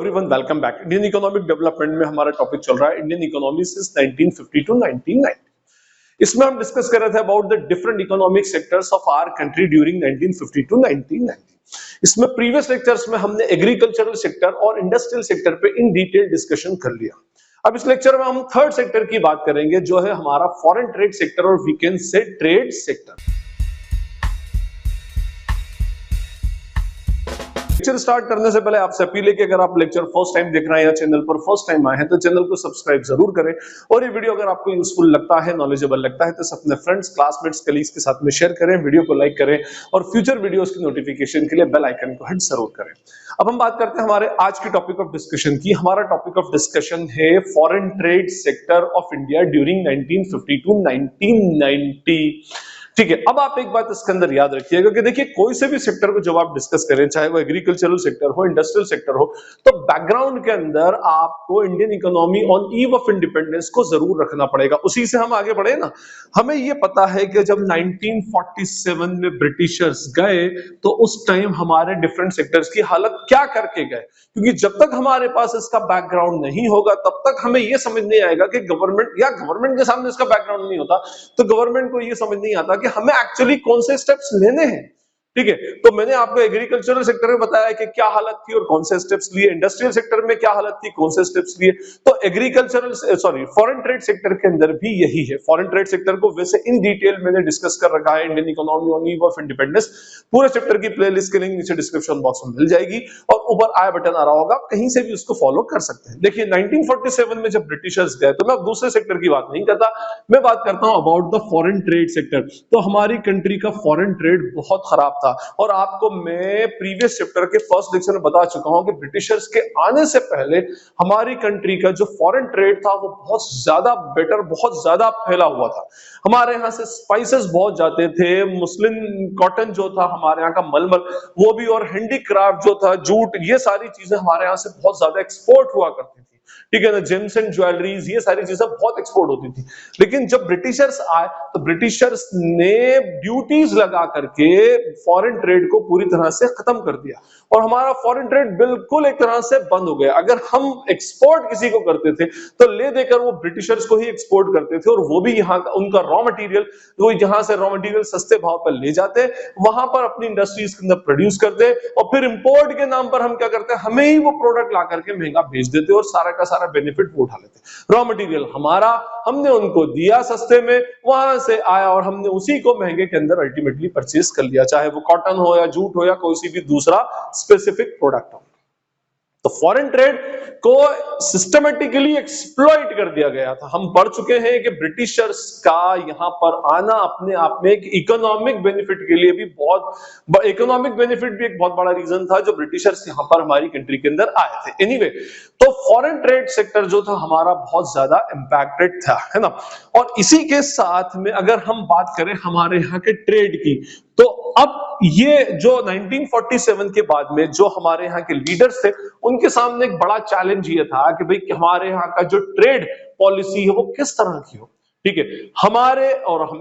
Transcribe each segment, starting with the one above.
Everyone, welcome back. Indian economic development में हमारा topic चल रहा है इंडियन इकोनॉमी सिंस 1950 टू 1990। इसमें हम डिस्कस कर रहे थे about the different economic sectors of our country during 1950 to 1990। इसमें प्रीवियस लेक्चर्स में हमने एग्रीकल्चरल सेक्टर और इंडस्ट्रियल सेक्टर पे इन डिटेल डिस्कशन कर लिया। अब इस लेक्चर में हम थर्ड सेक्टर की बात करेंगे, जो है हमारा फॉरेन ट्रेड सेक्टर और we can say trade sector. Lecture start करने से पहले आपसे अपील है कि अगर आप लेक्चर फर्स्ट टाइम देख रहे हैं या चैनल पर फर्स्ट टाइम आए हैं तो चैनल को सब्सक्राइब जरूर करें, और ये वीडियो अगर आपको यूजफुल लगता है, नॉलेजेबल लगता है, तो अपने फ्रेंड्स, क्लासमेट्स, कलीग्स के साथ में शेयर करें, वीडियो को लाइक करें और फ्यूचर वीडियोस की नोटिफिकेशन के लिए बेल आइकन को हिट जरूर करें। अब हम बात करते हैं हमारे आज के टॉपिक ऑफ डिस्कशन की। हमारा टॉपिक ऑफ डिस्कशन है foreign trade sector of India during 1950 to 1990। ठीक है, अब आप एक बात इसके अंदर याद रखिएगा कि देखिए, कोई से भी सेक्टर को जब आप डिस्कस करें, चाहे वो एग्रीकल्चरल सेक्टर हो, इंडस्ट्रियल सेक्टर हो, तो बैकग्राउंड के अंदर आपको Indian economy on eve of independence को जरूर रखना पड़ेगा। उसी से हम आगे बढ़े ना। हमें ये पता है कि जब 1947 में ब्रिटिशर्स गए तो उस टाइम हमारे डिफरेंट सेक्टर्स की हालत क्या करके गए, क्योंकि जब तक हमारे पास इसका बैकग्राउंड नहीं होगा तब तक हमें यह समझ नहीं आएगा कि गवर्नमेंट के सामने इसका बैकग्राउंड नहीं होता तो गवर्नमेंट को यह समझ नहीं आता कि हमें एक्चुअली कौन से स्टेप्स लेने हैं। ठीक है, तो मैंने आपको एग्रीकल्चरल सेक्टर में बताया कि क्या हालत थी और कौन से स्टेप्स लिए, इंडस्ट्रियल सेक्टर में क्या हालत थी, कौन से स्टेप्स लिए। तो फॉरेन ट्रेड सेक्टर के अंदर भी यही है। फॉरेन ट्रेड सेक्टर को वैसे इन डिटेल मैंने डिस्कस कर रखा है, Indian economy on eve of independence. पूरे चैप्टर की प्लेलिस्ट के लिंक नीचे डिस्क्रिप्शन बॉक्स में मिल जाएगी और ऊपर आई बटन आ रहा होगा, आप कहीं से भी उसको फॉलो कर सकते हैं। देखिए, 1947 में जब ब्रिटिशर्स गए, तो मैं अब दूसरे सेक्टर की बात नहीं करता, मैं बात करता हूं about the foreign trade sector. तो हमारी कंट्री का फॉरेन ट्रेड बहुत खराब था, और आपको मैं प्रीवियस चैप्टर के फर्स्ट लेक्चर में बता चुका हूं कि ब्रिटिशर्स के आने से पहले हमारी कंट्री का जो फॉरेन ट्रेड था वो बहुत ज्यादा बेटर, बहुत ज्यादा फैला हुआ था। हमारे यहां से स्पाइसेस बहुत जाते थे, मुस्लिम कॉटन जो था, हमारे यहाँ का मलमल वो भी, और हैंडीक्राफ्ट जो था, जूट, ये सारी चीजें हमारे यहाँ से बहुत ज्यादा एक्सपोर्ट हुआ करती थी। ठीक है ना, जेम्स एंड ज्वेलरीज, ये सारी चीजें बहुत एक्सपोर्ट होती थी। लेकिन जब ब्रिटिशर्स आए तो ब्रिटिशर्स ने ड्यूटीज लगा करके फॉरेन ट्रेड को पूरी तरह से खत्म कर दिया, और हमारा फॉरेन ट्रेड बिल्कुल एक तरह से बंद हो गया। अगर हम एक्सपोर्ट किसी को करते थे तो ले देकर वो ब्रिटिशर्स को ही एक्सपोर्ट करते थे, और वो भी यहाँ का उनका रॉ मटेरियल, वो यहाँ से रॉ मटेरियल सस्ते भाव पर ले जाते, वहां पर अपनी इंडस्ट्रीज के अंदर प्रोड्यूस करते, और फिर इंपोर्ट के नाम पर हम क्या करते हैं, हमें ही वो प्रोडक्ट ला करके महंगा बेच देते और सारा का सारा बेनिफिट वो उठा लेते। रॉ मटेरियल हमारा, हमने उनको दिया सस्ते में, वहां से आया और हमने उसी को महंगे के अंदर अल्टीमेटली परचेज कर लिया, चाहे वो कॉटन हो या जूट हो या कोई सी भी दूसरा स्पेसिफिक प्रोडक्ट हो। तो फॉरेन ट्रेड को सिस्टमेटिकली एक्सप्लॉइट कर दिया गया था। हम पढ़ चुके हैं कि ब्रिटिशर्स का यहाँ पर आना अपने आप में एक इकोनॉमिक बेनिफिट के लिए भी बहुत, इकोनॉमिक बेनिफिट भी एक बहुत बड़ा रीजन था जो ब्रिटिशर्स यहाँ पर हमारी कंट्री के अंदर आए थे। एनीवे, तो फॉरेन ट्रेड सेक्टर जो था हमारा बहुत ज्यादा इंपैक्टेड था, है ना। और इसी के साथ में अगर हम बात करें हमारे यहाँ के ट्रेड की, तो अब ये जो 1947 के बाद में जो हमारे यहाँ के लीडर्स थे, उनके सामने एक बड़ा चैलेंज ये था कि भाई हमारे यहाँ का जो ट्रेड पॉलिसी है वो किस तरह की हो। ठीक है,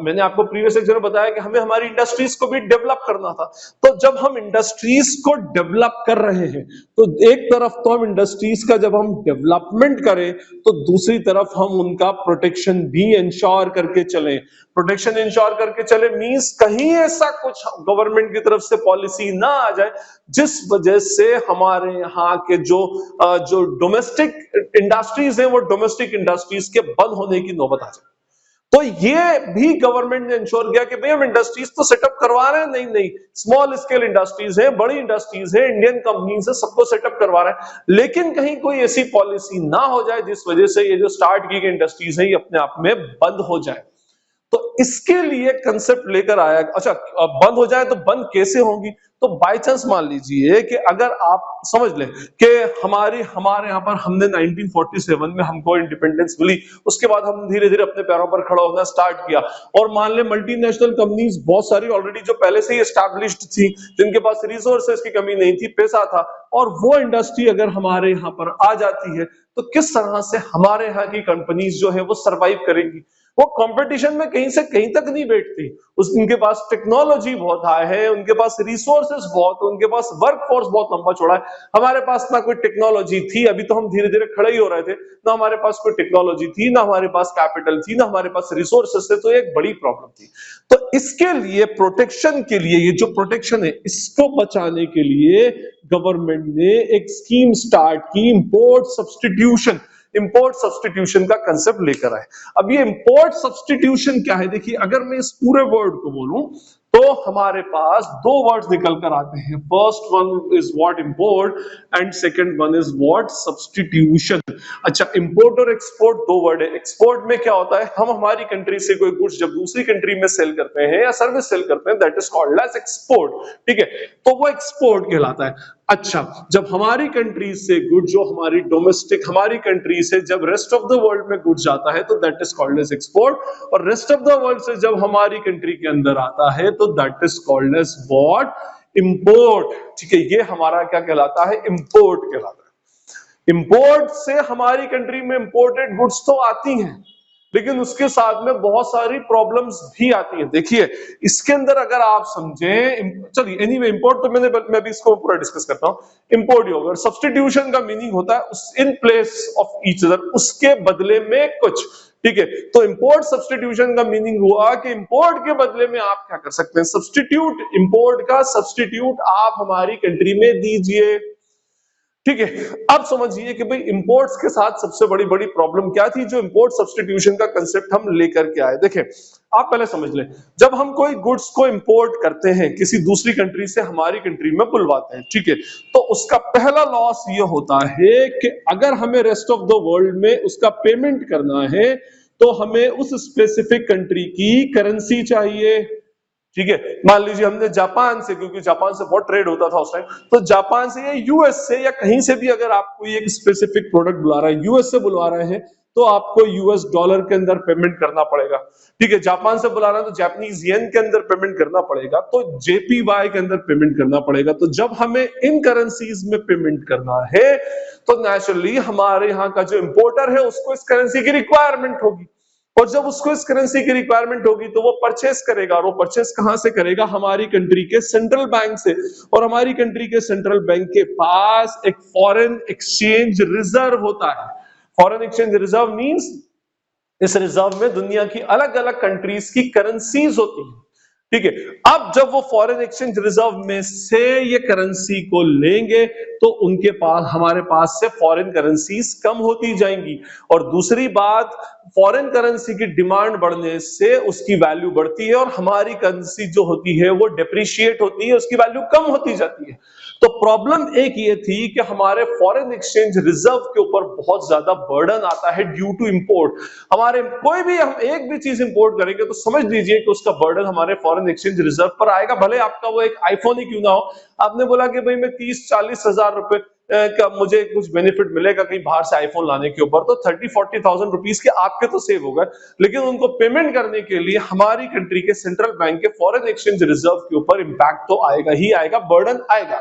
मैंने आपको प्रीवियस लेक्चर में बताया कि हमें हमारी इंडस्ट्रीज को भी डेवलप करना था। तो जब हम इंडस्ट्रीज को डेवलप कर रहे हैं तो एक तरफ तो हम इंडस्ट्रीज का जब हम डेवलपमेंट करें तो दूसरी तरफ हम उनका प्रोटेक्शन भी इंश्योर करके चलें। प्रोटेक्शन इंश्योर करके चले मींस कहीं ऐसा कुछ गवर्नमेंट की तरफ से पॉलिसी ना आ जाए जिस वजह से हमारे यहाँ के जो डोमेस्टिक इंडस्ट्रीज हैं वो डोमेस्टिक इंडस्ट्रीज के बंद होने की नौबत आ जाए। तो ये भी गवर्नमेंट ने इंश्योर किया कि भाई हम इंडस्ट्रीज तो सेटअप करवा रहे हैं, नहीं स्मॉल स्केल इंडस्ट्रीज है, बड़ी इंडस्ट्रीज है, इंडियन कंपनीज है, सबको सेटअप करवा रहे हैं, लेकिन कहीं कोई ऐसी पॉलिसी ना हो जाए जिस वजह से ये जो स्टार्ट की गई इंडस्ट्रीज है ये अपने आप में बंद हो जाए। तो इसके लिए कंसेप्ट लेकर आया। अच्छा, बंद हो जाए तो बंद कैसे होंगी? तो बाय चांस मान लीजिए कि अगर आप समझ लें कि हमारे यहाँ पर हमने 1947 में हमको इंडिपेंडेंस मिली, उसके बाद हम धीरे धीरे अपने पैरों पर खड़ा होना स्टार्ट किया, और मान लें मल्टीनेशनल कंपनीज बहुत सारी ऑलरेडी जो पहले से ही एस्टैब्लिश्ड थी, जिनके पास रिसोर्सेज की कमी नहीं थी, पैसा था, और वो इंडस्ट्री अगर हमारे यहाँ पर आ जाती है तो किस तरह से हमारे यहाँ की कंपनीज जो है वो सर्वाइव करेंगी। वो कंपटीशन में कहीं से कहीं तक नहीं बैठती। उनके पास टेक्नोलॉजी बहुत हाई है, उनके पास रिसोर्सेज बहुत, उनके पास वर्कफोर्स बहुत लंबा चौड़ा है। हमारे पास ना कोई टेक्नोलॉजी थी, अभी तो हम धीरे धीरे खड़े ही हो रहे थे, ना हमारे पास कोई टेक्नोलॉजी थी, ना हमारे पास कैपिटल थी, ना हमारे पास रिसोर्सेज थे, तो एक बड़ी प्रॉब्लम थी। तो इसके लिए प्रोटेक्शन के लिए, ये जो प्रोटेक्शन है इसको बचाने के लिए गवर्नमेंट ने एक स्कीम स्टार्ट की, इंपोर्ट सब्स्टिट्यूशन का कंसेप्ट लेकर आए। अब ये इंपोर्ट सब्स्टिट्यूशन क्या है, देखिए अगर मैं इस पूरे वर्ड को बोलूं तो हमारे पास दो वर्ड्स निकल कर आते हैं। First one is what import and second one is what substitution. अच्छा, इंपोर्ट और एक्सपोर्ट दो वर्ड है। एक्सपोर्ट में क्या होता है, हम हमारी कंट्री से कोई गुड्स जब दूसरी कंट्री में सेल करते हैं या सर्विस सेल करते हैं, that is called as export. ठीक है, तो वो एक्सपोर्ट कहलाता है। अच्छा, जब हमारी कंट्री से गुड, जो हमारी डोमेस्टिक, हमारी कंट्री से जब रेस्ट ऑफ द वर्ल्ड में गुड जाता है तो that is called as export, और रेस्ट ऑफ द वर्ल्ड से जब हमारी कंट्री के अंदर आता है तो that is called as what, import. ठीक है, ये हमारा क्या कहलाता है, इंपोर्ट कहलाता है। इंपोर्ट से हमारी कंट्री में इंपोर्टेड गुड्स तो आती हैं, लेकिन उसके साथ में बहुत सारी प्रॉब्लम्स भी आती हैं। देखिए इसके अंदर अगर आप समझें, चलिए एनीवे इंपोर्ट तो मैं भी इसको पूरा डिस्कस करता हूं। इंपोर्ट ही होगा, सब्स्टिट्यूशन का मीनिंग होता है उस in place of each other, उसके बदले में कुछ। ठीक है, तो इंपोर्ट सब्स्टिट्यूशन का मीनिंग हुआ कि इंपोर्ट के बदले में आप क्या कर सकते हैं, सब्स्टिट्यूट, इंपोर्ट का सब्स्टिट्यूट आप हमारी कंट्री में दीजिए। ठीक है, अब समझिए कि भाई इंपोर्ट्स के साथ सबसे बड़ी प्रॉब्लम क्या थी, जो इंपोर्ट सब्स्टिट्यूशन का कांसेप्ट हम लेकर के आए। देखिए आप पहले समझ लें, जब हम कोई गुड्स को इंपोर्ट करते हैं किसी दूसरी कंट्री से हमारी कंट्री में बुलवाते हैं, ठीक है, तो उसका पहला लॉस ये होता है कि अगर हमें रेस्ट ऑफ द वर्ल्ड में उसका पेमेंट करना है तो हमें उस स्पेसिफिक कंट्री की करेंसी चाहिए। ठीक है, मान लीजिए हमने जापान से, क्योंकि जापान से बहुत ट्रेड होता था उस टाइम, तो जापान से या यूएस से या कहीं से भी अगर आप कोई एक स्पेसिफिक प्रोडक्ट बुला रहे हैं, यूएस से बुलवा रहे हैं, तो आपको यूएस डॉलर के अंदर पेमेंट करना पड़ेगा। ठीक है, जापान से बुला रहे हैं तो जापानीज येन के अंदर पेमेंट करना पड़ेगा, तो जेपीवाई के अंदर पेमेंट करना पड़ेगा। तो जब हमें इन करेंसीज में पेमेंट करना है तो नेचुरली हमारे यहाँ का जो इंपोर्टर है उसको इस करेंसी की रिक्वायरमेंट होगी, और जब उसको इस करेंसी की रिक्वायरमेंट होगी तो वो परचेस करेगा, और वो परचेस कहां से करेगा, हमारी कंट्री के सेंट्रल बैंक से। और हमारी कंट्री के सेंट्रल बैंक के पास एक फॉरेन एक्सचेंज रिजर्व होता है। फॉरेन एक्सचेंज रिजर्व मींस इस रिजर्व में दुनिया की अलग अलग कंट्रीज की करेंसीज होती हैं। ठीक है, अब जब वो फॉरेन एक्सचेंज रिजर्व में से ये करेंसी को लेंगे तो उनके पास, हमारे पास से फॉरेन करेंसीज कम होती जाएंगी, और दूसरी बात, फॉरेन करेंसी की डिमांड बढ़ने से उसकी वैल्यू बढ़ती है, और हमारी करेंसी जो होती है वो डिप्रिशिएट होती है, उसकी वैल्यू कम होती जाती है। तो प्रॉब्लम एक ये थी कि हमारे फॉरेन एक्सचेंज रिजर्व के ऊपर बहुत ज्यादा बर्डन आता है ड्यू टू इंपोर्ट। हमारे कोई भी हम एक भी चीज इंपोर्ट करेंगे तो समझ लीजिए कि उसका बर्डन हमारे फॉरेन एक्सचेंज रिजर्व पर आएगा, भले आपका वो एक आईफोन ही क्यों ना हो। आपने बोला कि भाई मैं 30-40 हजार रुपए का मुझे कुछ बेनिफिट मिलेगा कहीं बाहर से आईफोन लाने के ऊपर, तो 30-40,000 रुपीज के आपके तो सेव हो गए, लेकिन उनको पेमेंट करने के लिए हमारी कंट्री के सेंट्रल बैंक के फॉरेन एक्सचेंज रिजर्व के ऊपर इंपैक्ट तो आएगा ही आएगा, बर्डन आएगा।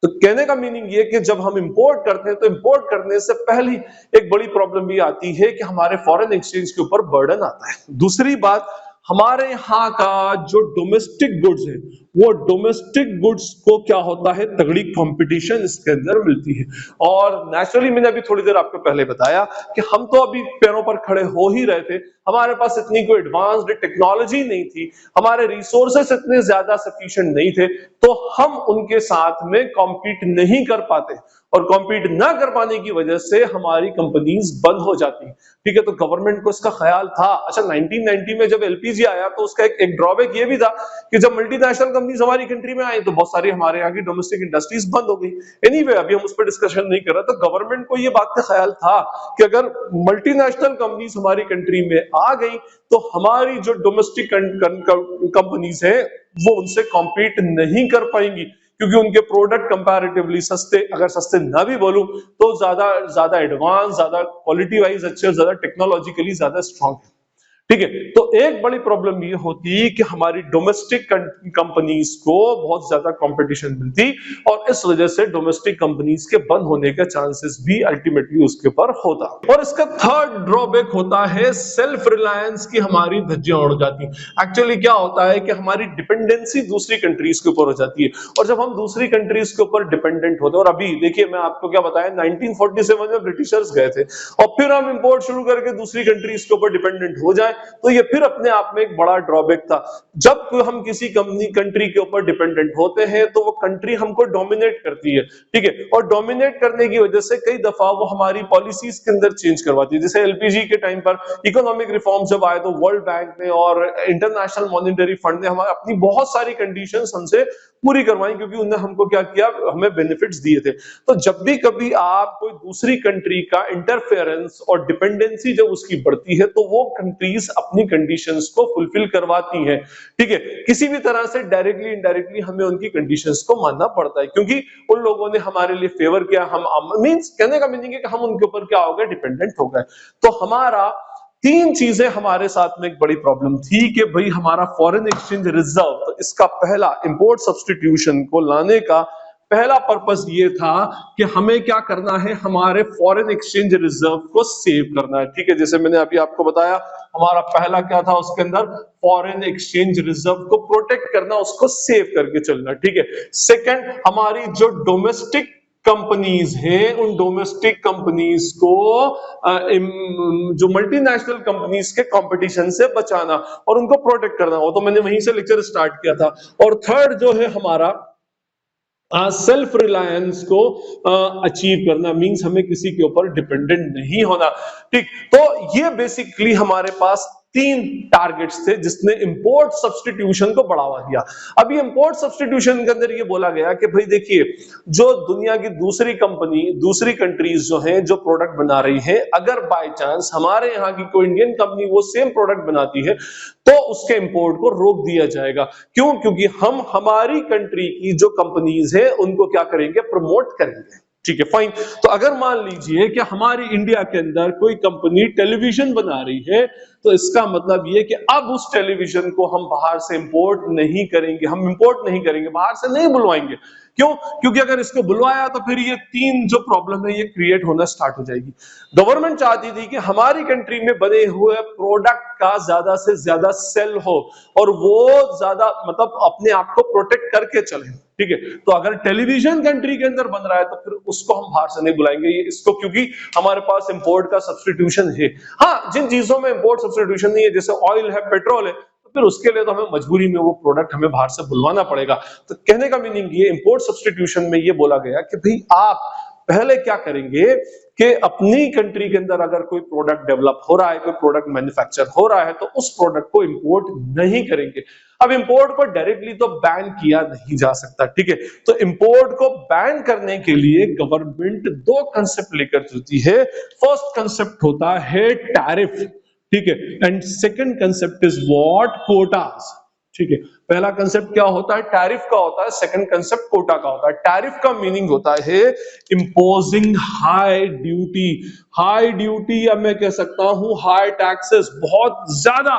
तो कहने का मीनिंग ये कि जब हम इंपोर्ट करते हैं तो इंपोर्ट करने से पहले एक बड़ी प्रॉब्लम ये आती है कि हमारे फॉरेन एक्सचेंज के ऊपर बर्डन आता है। दूसरी बात, हमारे यहाँ का जो डोमेस्टिक गुड्स है, वो डोमेस्टिक गुड्स को क्या होता है, तगड़ी कंपटीशन इसके अंदर मिलती है। और नेचुरली मैंने अभी थोड़ी देर आपको पहले बताया कि हम तो अभी पैरों पर खड़े हो ही रहे थे, हमारे पास इतनी कोई एडवांस्ड टेक्नोलॉजी नहीं थी, हमारे रिसोर्सेस इतने ज्यादा सफिशिएंट नहीं थे, तो हम उनके साथ में कॉम्पीट नहीं कर पाते, और कॉम्पीट ना कर पाने की वजह से हमारी कंपनीज बंद हो जाती। ठीक है, तो गवर्नमेंट को इसका ख्याल था। अच्छा, 1990 में जब एलपीजी आया तो उसका एक ड्रॉबैक ये भी था कि जब मल्टीनेशनल कंपनीज हमारी कंट्री में आई तो बहुत सारी हमारे यहाँ की डोमेस्टिक इंडस्ट्रीज बंद हो गई। एनीवे, अभी हम उस पर डिस्कशन नहीं कर रहे। तो गवर्नमेंट को ये बात का ख्याल था कि अगर मल्टीनेशनल कंपनीज हमारी कंट्री में आ गई तो हमारी जो डोमेस्टिक कंपनीज है वो उनसे कॉम्पीट नहीं कर पाएंगी, क्योंकि उनके प्रोडक्ट कंपैरेटिवली सस्ते, अगर सस्ते ना भी बोलूं तो ज्यादा एडवांस, ज्यादा क्वालिटी वाइज अच्छे, ज्यादा टेक्नोलॉजिकली ज्यादा स्ट्रांग है। ठीक है। तो एक बड़ी प्रॉब्लम ये होती कि हमारी डोमेस्टिक कंपनीज को बहुत ज्यादा कंपटीशन मिलती और इस वजह से डोमेस्टिक कंपनीज के बंद होने का चांसेस भी अल्टीमेटली उसके ऊपर होता। और इसका थर्ड ड्रॉबैक होता है सेल्फ रिलायंस की हमारी धज्जियां उड़ जाती। एक्चुअली क्या होता है कि हमारी डिपेंडेंसी दूसरी कंट्रीज के ऊपर हो जाती है और जब हम दूसरी कंट्रीज के ऊपर डिपेंडेंट होते हैं, और अभी देखिए मैं आपको क्या बताया, 1947 में ब्रिटिशर्स गए थे और फिर हम इंपोर्ट शुरू करके दूसरी कंट्रीज के ऊपर डिपेंडेंट हो जाए तो ये फिर अपने आप में एक बड़ा ड्रॉबैक था। जब हम किसी कंट्री के ऊपर डिपेंडेंट होते हैं तो वो कंट्री हमको डोमिनेट करती है, ठीक है, और डोमिनेट करने की वजह से कई दफा वो हमारी पॉलिसीज के अंदर चेंज करवाती है। जैसे एलपीजी के टाइम पर इकोनॉमिक रिफॉर्म जब आए तो वर्ल्ड बैंक ने और इंटरनेशनल मॉनिटरी फंड ने हमारे अपनी बहुत सारी कंडीशंस हमसे पूरी करवाई क्योंकि उन्होंने हमको क्या किया, हमें बेनिफिट्स दिए थे। तो जब भी कभी आप कोई दूसरी कंट्री का इंटरफेरेंस और डिपेंडेंसी जब उसकी बढ़ती है तो वो कंट्रीज अपनी कंडीशंस को फुलफिल करवाती हैं, ठीक है। किसी भी तरह से डायरेक्टली इनडायरेक्टली हमें उनकी कंडीशंस को मानना पड़ता है क्योंकि उन लोगों ने हमारे लिए फेवर किया। हम मींस कहने का मीनिंग है कि हम उनके ऊपर क्या हो गए, डिपेंडेंट हो गए। तो हमारा तीन चीजें हमारे साथ में एक बड़ी प्रॉब्लम थी कि भाई हमारा फॉरेन एक्सचेंज रिजर्व, तो इसका पहला इंपोर्ट सब्स्टिट्यूशन को लाने का पहला पर्पस ये था कि हमें क्या करना है, हमारे फॉरेन एक्सचेंज रिजर्व को सेव करना है, ठीक है। जैसे मैंने अभी आपको बताया हमारा पहला क्या था, उसके अंदर फॉरेन एक्सचेंज रिजर्व को प्रोटेक्ट करना, उसको सेव करके चलना, ठीक है। सेकंड, हमारी जो डोमेस्टिक कंपनीज हैं उन डोमेस्टिक कंपनीज को जो मल्टीनेशनल कंपनीज के कंपटीशन से बचाना और उनको प्रोटेक्ट करना, वो तो मैंने वहीं से लेक्चर स्टार्ट किया था। और थर्ड जो है हमारा सेल्फ रिलायंस को अचीव करना, मींस हमें किसी के ऊपर डिपेंडेंट नहीं होना, ठीक। तो ये बेसिकली हमारे पास तीन टारगेट्स थे जिसने इंपोर्ट सब्स्टिट्यूशन को बढ़ावा दिया। अभी इंपोर्ट सब्स्टिट्यूशन के अंदर ये बोला गया कि भाई देखिए, जो दुनिया की दूसरी कंपनी, दूसरी कंट्रीज जो हैं जो प्रोडक्ट बना रही है, अगर बाय चांस हमारे यहाँ की कोई इंडियन कंपनी वो सेम प्रोडक्ट बनाती है तो उसके इंपोर्ट को रोक दिया जाएगा। क्यों? क्योंकि हम हमारी कंट्री की जो कंपनीज है उनको क्या करेंगे, प्रमोट करेंगे, ठीक है, फाइन। तो अगर मान लीजिए कि हमारी इंडिया के अंदर कोई कंपनी टेलीविजन बना रही है तो इसका मतलब ये कि अब उस टेलीविजन को हम बाहर से इंपोर्ट नहीं करेंगे, हम इंपोर्ट नहीं करेंगे, बाहर से नहीं बुलवाएंगे। क्यों? क्योंकि अगर इसको बुलवाया तो फिर ये तीन जो प्रॉब्लम है ये क्रिएट होना स्टार्ट हो जाएगी। गवर्नमेंट चाहती थी कि हमारी कंट्री में बने हुए प्रोडक्ट का ज्यादा से ज्यादा सेल हो और वो ज्यादा मतलब अपने आप को प्रोटेक्ट करके चले, ठीक है। तो अगर टेलीविजन कंट्री के अंदर बन रहा है तो फिर उसको हम बाहर से नहीं बुलाएंगे, इसको, क्योंकि हमारे पास इंपोर्ट का सब्स्टिट्यूशन है। हाँ, जिन चीजों में इंपोर्ट सब्स्टिट्यूशन नहीं है, जैसे ऑयल है, पेट्रोल है, तो फिर उसके लिए तो हमें मजबूरी में वो प्रोडक्ट हमें बाहर से बुलवाना पड़ेगा। तो कहने का मीनिंग ये, इंपोर्ट सब्स्टिट्यूशन में ये बोला गया कि भाई आप पहले क्या करेंगे कि अपनी कंट्री के अंदर अगर कोई प्रोडक्ट डेवलप हो रहा है, कोई प्रोडक्ट मैन्युफैक्चर हो रहा है, तो उस प्रोडक्ट को इंपोर्ट नहीं करेंगे। अब इंपोर्ट को डायरेक्टली तो बैन किया नहीं जा सकता, ठीक है। तो इंपोर्ट को बैन करने के लिए गवर्नमेंट दो कंसेप्ट लेकर चलती है। फर्स्ट कंसेप्ट होता है टैरिफ, ठीक है, and second concept is what, quotas, ठीक है। पहला कंसेप्ट क्या होता है, टैरिफ का होता है। सेकंड कंसेप्ट कोटा का होता है। टैरिफ का मीनिंग होता है imposing high duty, high duty या मैं कह सकता हूं हाई टैक्सेस, बहुत ज्यादा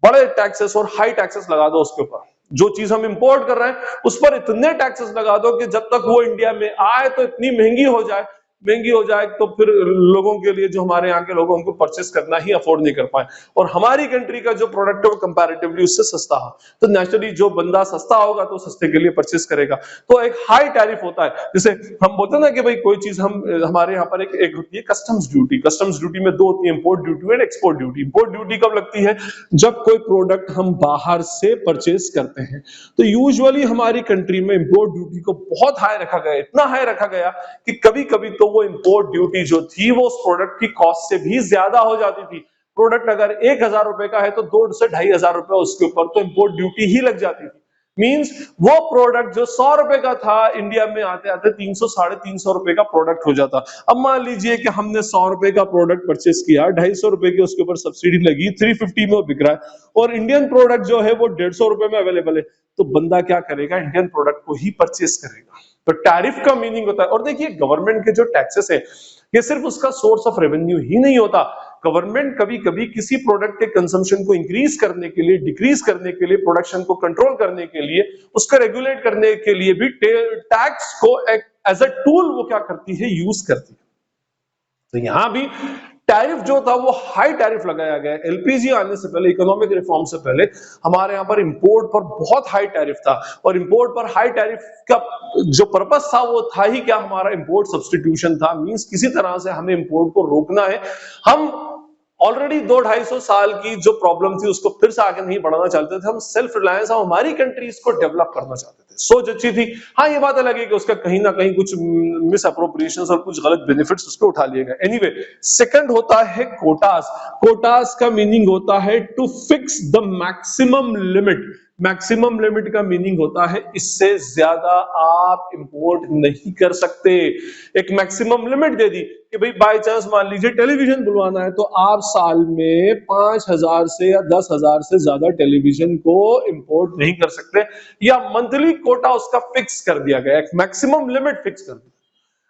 बड़े टैक्सेस और हाई टैक्सेस लगा दो उसके ऊपर। जो चीज हम इंपोर्ट कर रहे हैं उस पर इतने टैक्सेस लगा दो कि जब तक वो इंडिया में आए तो इतनी महंगी हो जाए तो फिर लोगों के लिए, जो हमारे यहाँ के लोगों उनको परचेस करना ही अफोर्ड नहीं कर पाए, और हमारी कंट्री का जो प्रोडक्ट है वो कंपैरेटिवली उससे सस्ता है, तो नेचुरली जो बंदा सस्ता होगा तो सस्ते के लिए परचेस करेगा। तो एक हाई टैरिफ होता है। जैसे हम बोलते हैं ना कि भाई कोई चीज हम हमारे यहाँ पर एक होती है कस्टम्स ड्यूटी। कस्टम्स ड्यूटी में दो होती है, import duty and export duty. Import duty कब लगती है, जब कोई प्रोडक्ट हम बाहर से परचेस करते हैं। तो यूजुअली हमारी कंट्री में इंपोर्ट ड्यूटी को बहुत हाई रखा गया, इतना हाई रखा गया कि कभी कभी तो वो इंपोर्ट ड्यूटी जो थी वो उस प्रोडक्ट की कॉस्ट से भी ज्यादा हो जाती थी। प्रोडक्ट अगर 1,000 रुपए का है तो 2 से 2,500 रुपए उसके ऊपर तो इंपोर्ट ड्यूटी ही लग जाती थी। मींस वो प्रोडक्ट जो 100 रुपए का था इंडिया में आते आते 300 350 रुपए का प्रोडक्ट हो जाता। अब मान लीजिए कि हमने 100 रुपए का प्रोडक्ट परचेस किया, 250 रुपए की उसके ऊपर सब्सिडी लगी, 350 में बिक रहा है और इंडियन प्रोडक्ट जो है वो 150 रुपए में अवेलेबल है, तो बंदा क्या करेगा, इंडियन प्रोडक्ट को ही परचेस करेगा। तो टैरिफ का मीनिंग होता है। और देखिए गवर्नमेंट के जो टैक्सेस है, ये सिर्फ उसका सोर्स ऑफ रेवेन्यू ही नहीं होता, गवर्नमेंट कभी कभी किसी प्रोडक्ट के कंजम्पशन को इंक्रीज करने के लिए, डिक्रीज करने के लिए, प्रोडक्शन को कंट्रोल करने के लिए, उसको रेगुलेट करने के लिए भी टैक्स को एज अ टूल वो क्या करती है, यूज करती है। तो यहां भी टैरिफ जो था वो हाई टैरिफ लगाया गया। एलपीजी आने से पहले, इकोनॉमिक रिफॉर्म से पहले हमारे यहाँ पर इंपोर्ट पर बहुत हाई टैरिफ था, और इंपोर्ट पर हाई टैरिफ का जो पर्पस था वो था ही क्या, हमारा इंपोर्ट सब्स्टिट्यूशन था। मींस किसी तरह से हमें इंपोर्ट को रोकना है। हम ऑलरेडी 200-250 साल की जो प्रॉब्लम थी उसको फिर से आगे नहीं बढ़ाना चाहते थे, हम सेल्फ रिलायंस, हम हमारी कंट्रीज को डेवलप करना चाहते थे। सोच अच्छी थी। हाँ, ये बात अलग है कि उसका कहीं ना कहीं कुछ मिस अप्रोप्रिएशंस और कुछ गलत बेनिफिट्स उसको उठा लिए गए। एनीवे, सेकंड होता है कोटास। कोटास का मीनिंग होता है to fix the maximum limit. Maximum limit का मीनिंग होता है इससे ज्यादा आप इंपोर्ट नहीं कर सकते। एक मैक्सिमम लिमिट दे दी कि भाई बाय चांस मान लीजिए टेलीविजन बुलवाना है तो आप साल में 5,000 से या 10,000 से ज्यादा टेलीविजन को इंपोर्ट नहीं कर सकते, या मंथली कोटा उसका फिक्स कर दिया गया, एक मैक्सिमम लिमिट फिक्स कर दी।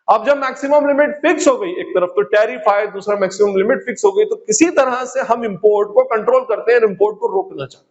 अब जब मैक्सिमम लिमिट फिक्स हो गई, एक तरफ तो टैरिफ आए, दूसरा मैक्सिमम लिमिट फिक्स हो गई, तो किसी तरह से हम इंपोर्ट को कंट्रोल करते हैं, इंपोर्ट को रोकना चाहते हैं।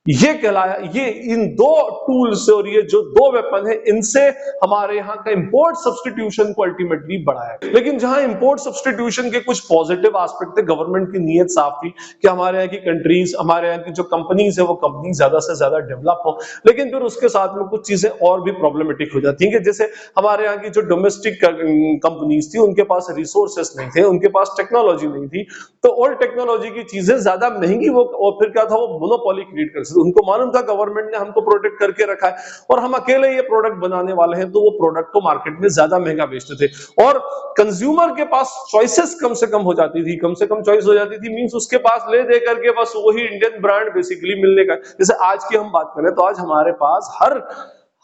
ये कहलाया, ये इन दो टूल्स से और ये जो दो वेपन है इनसे हमारे यहाँ का इंपोर्ट सब्स्टिट्यूशन को अल्टीमेटली बढ़ाया। लेकिन जहां इंपोर्ट सब्स्टिट्यूशन के कुछ पॉजिटिव एस्पेक्ट थे, गवर्नमेंट की नीयत साफ थी कि हमारे यहाँ की कंट्रीज, हमारे यहाँ की जो कंपनीज है वो कंपनी ज्यादा से ज्यादा डेवलप हो। लेकिन फिर उसके साथ में कुछ चीजें और भी प्रॉब्लमेटिक हो जाती है कि जैसे हमारे यहाँ की जो डोमेस्टिक कंपनीज थी उनके पास रिसोर्सेस नहीं थे, उनके पास टेक्नोलॉजी नहीं थी, तो ओल्ड टेक्नोलॉजी की चीजें ज्यादा महंगी, वो और फिर क्या था, वो मोनोपोली क्रिएट कर सकते। उनको मालूम था गवर्नमेंट ने हमको प्रोटेक्ट करके रखा है और हम अकेले ये प्रोडक्ट बनाने वाले हैं, तो वो प्रोडक्ट को मार्केट में ज्यादा महंगा बेचते थे और कंज्यूमर के पास चॉइसेस कम से कम हो जाती थी, कम से कम चॉइस हो जाती थी। मींस उसके पास ले दे करके बस वही इंडियन ब्रांड बेसिकली मिलने का। जैसे आज की हम बात करें तो आज हमारे पास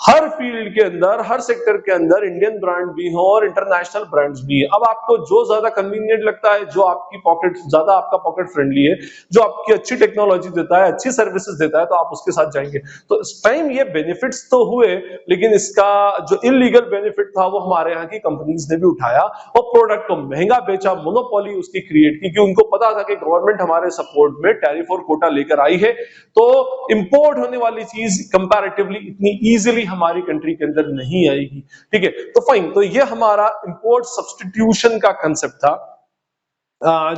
हर फील्ड के अंदर, हर सेक्टर के अंदर इंडियन ब्रांड भी हो और इंटरनेशनल ब्रांड्स भी है। अब आपको जो ज्यादा कन्वीनियंट लगता है, जो आपकी पॉकेट ज्यादा आपका पॉकेट फ्रेंडली है, जो आपकी अच्छी टेक्नोलॉजी देता है, अच्छी सर्विसेज देता है, तो आप उसके साथ जाएंगे। तो इस टाइम ये बेनिफिट्स तो हुए, लेकिन इसका जो इलीगल बेनिफिट था वो हमारे यहाँ की कंपनीज ने भी उठाया और प्रोडक्ट को महंगा बेचा, मोनोपोली उसकी क्रिएट की, क्योंकि उनको पता था कि गवर्नमेंट हमारे सपोर्ट में टैरिफ और कोटा लेकर आई है, तो इंपोर्ट होने वाली चीज कंपैरेटिवली इतनी इजीली हमारी कंट्री के अंदर नहीं आएगी। ठीक है, तो फाइन, तो ये हमारा इंपोर्ट सब्स्टिट्यूशन का कांसेप्ट था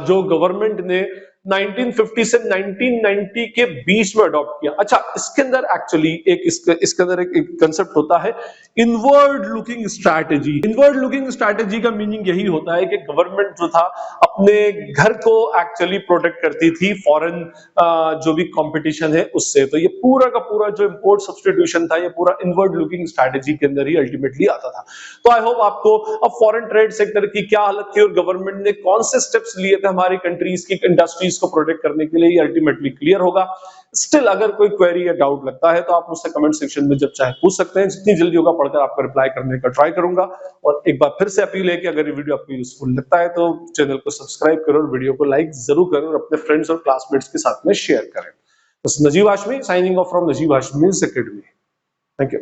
जो गवर्नमेंट ने 1950 से 1990 के बीच में अडॉप्ट किया। अच्छा, इसके अंदर एक्चुअली इसके अंदर एक कंसेप्ट होता है inward looking strategy. Inward looking strategy का मीनिंग यही होता है कि गवर्नमेंट जो था अपने घर को एक्चुअली प्रोटेक्ट करती थी फॉरेन जो भी कंपटीशन है उससे। तो ये पूरा का पूरा जो इंपोर्ट सब्स्टिट्यूशन था, ये पूरा इनवर्ड लुकिंग स्ट्रैटेजी के अंदर ही अल्टीमेटली आता था। तो आई होप आपको अब फॉरेन ट्रेड सेक्टर की क्या हालत थी और गवर्नमेंट ने कौन से स्टेप्स लिए थे हमारी कंट्रीज की इंडस्ट्रीज को प्रोटेक्ट करने के लिए, ये अल्टीमेटली क्लियर होगा। स्टिल अगर कोई क्वेरी या डाउट लगता है तो आप मुझसे कमेंट सेक्शन में जब चाहे पूछ सकते हैं, जितनी जल्दी होगा पढ़कर आपको रिप्लाई करने का ट्राई करूंगा। और एक बार फिर से अपील है कि अगर ये वीडियो आपको यूजफुल लगता है तो चैनल को सब्सक्राइब करो और वीडियो को लाइक जरूर करें और अपने फ्रेंड्स और क्लासमेट्स के साथ में शेयर करें। Najeeb Hashmi signing off from Najeeb Hashmi academy. Thank you.